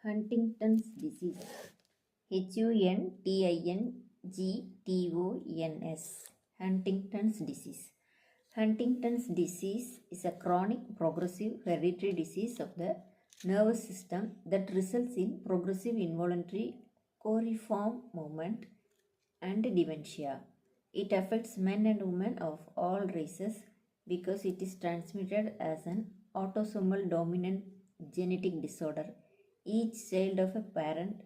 Huntington's disease. Huntingtons. Huntington's disease. Huntington's disease is a chronic progressive hereditary disease of the nervous system that results in progressive involuntary coriform movement and dementia. It affects men and women of all races because it is transmitted as an autosomal dominant genetic disorder. Each child of a parent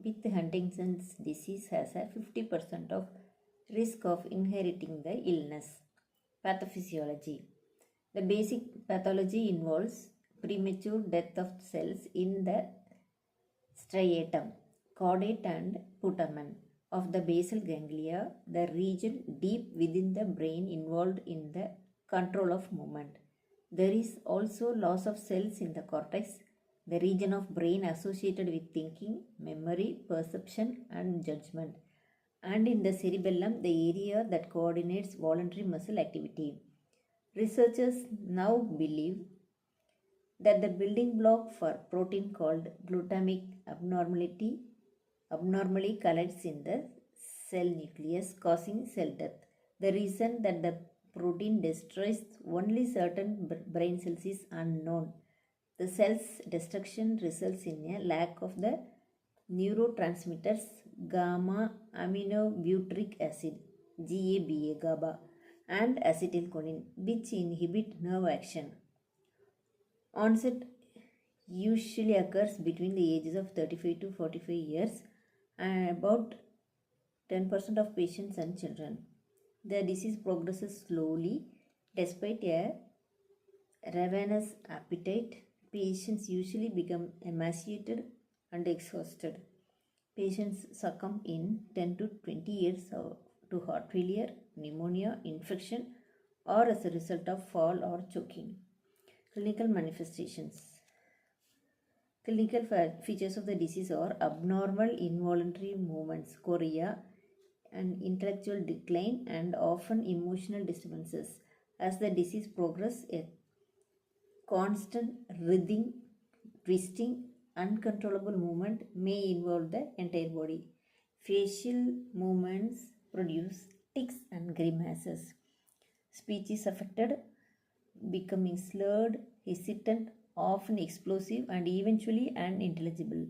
with Huntington's disease has a 50% of risk of inheriting the illness. Pathophysiology. The basic pathology involves premature death of cells in the striatum, caudate and putamen of the basal ganglia, the region deep within the brain involved in the control of movement. There is also loss of cells in the cortex, the region of brain associated with thinking, memory, perception and judgment, and in the cerebellum, the area that coordinates voluntary muscle activity. Researchers now believe that the building block for protein called glutamic abnormally collides in the cell nucleus, causing cell death. The reason that the protein destroys only certain brain cells is unknown. The cell's destruction results in a lack of the neurotransmitters gamma aminobutyric acid GABA and acetylcholine, which inhibit nerve action. Onset usually occurs between the ages of 35 to 45 years and about 10% of patients and children. The disease progresses slowly despite a ravenous appetite. Patients usually become emaciated and exhausted. Patients succumb in 10 to 20 years to heart failure, pneumonia, infection, or as a result of fall or choking. Clinical manifestations. Clinical features of the disease are abnormal involuntary movements, chorea, and intellectual decline, and often emotional disturbances. As the disease progresses, a constant writhing, twisting, uncontrollable movement may involve the entire body. Facial movements produce tics and grimaces. Speech is affected, becoming slurred, hesitant, often explosive, and eventually unintelligible.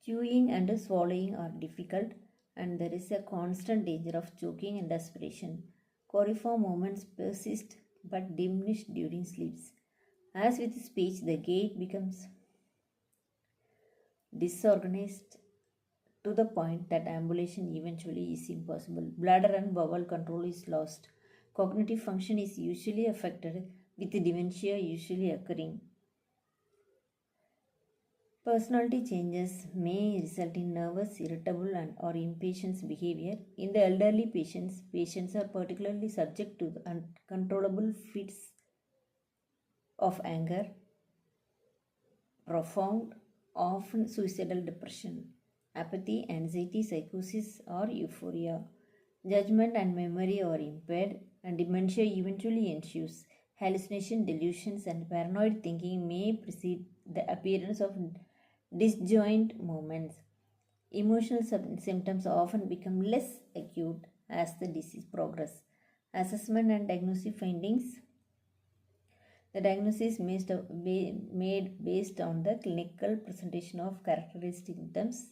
Chewing and swallowing are difficult, and there is a constant danger of choking and aspiration. Coriform movements persist but diminish during sleeps. As with speech, the gait becomes disorganized to the point that ambulation eventually is impossible. Bladder and bowel control is lost. Cognitive function is usually affected, with dementia usually occurring. Personality changes may result in nervous, irritable, or impatient behavior. In the elderly patients are particularly subject to uncontrollable fits of anger, profound, often suicidal depression, apathy, anxiety, psychosis, or euphoria. Judgment and memory are impaired, and dementia eventually ensues. Hallucination, delusions, and paranoid thinking may precede the appearance of disjoint movements. Emotional symptoms often become less acute as the disease progresses. Assessment and diagnostic findings. The diagnosis is made based on the clinical presentation of characteristic symptoms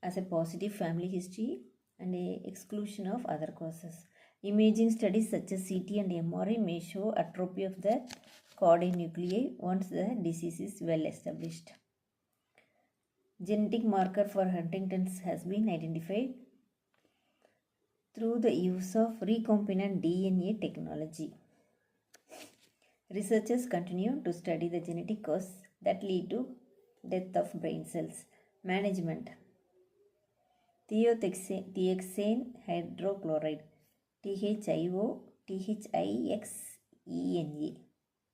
as a positive family history and a exclusion of other causes. Imaging studies such as CT and MRI may show atrophy of the caudate nuclei once the disease is well established. Genetic marker for Huntington's has been identified through the use of recombinant DNA technology. Researchers continue to study the genetic causes that lead to death of brain cells. Management. Thiaxane hydrochloride, THIO, THIXENA.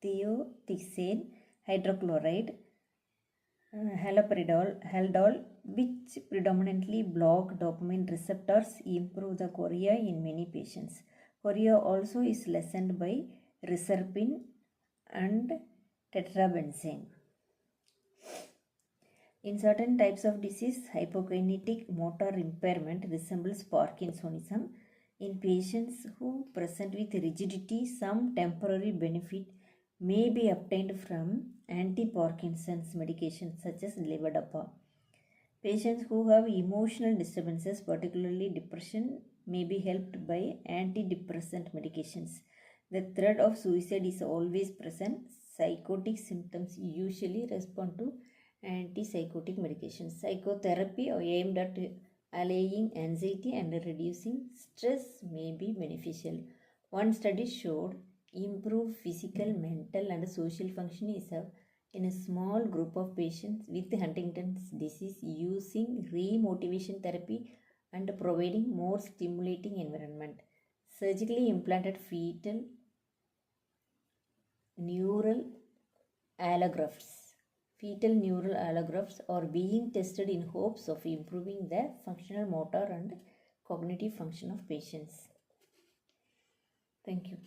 Thiaxane hydrochloride, haldol, which predominantly block dopamine receptors, improve the chorea in many patients. Chorea also is lessened by reserpine and tetrabenazine. In certain types of disease, hypokinetic motor impairment resembles Parkinsonism. In patients who present with rigidity, some temporary benefit may be obtained from anti-Parkinson's medications such as levodopa. Patients who have emotional disturbances, particularly depression, may be helped by antidepressant medications. The threat of suicide is always present. Psychotic symptoms usually respond to antipsychotic medications. Psychotherapy aimed at allaying anxiety and reducing stress may be beneficial. One study showed improved physical, mental, and social functioning in a small group of patients with Huntington's disease using remotivation therapy and providing more stimulating environment. Surgically implanted fetal neural allografts. Fetal neural allografts are being tested in hopes of improving the functional motor and cognitive function of patients. Thank you.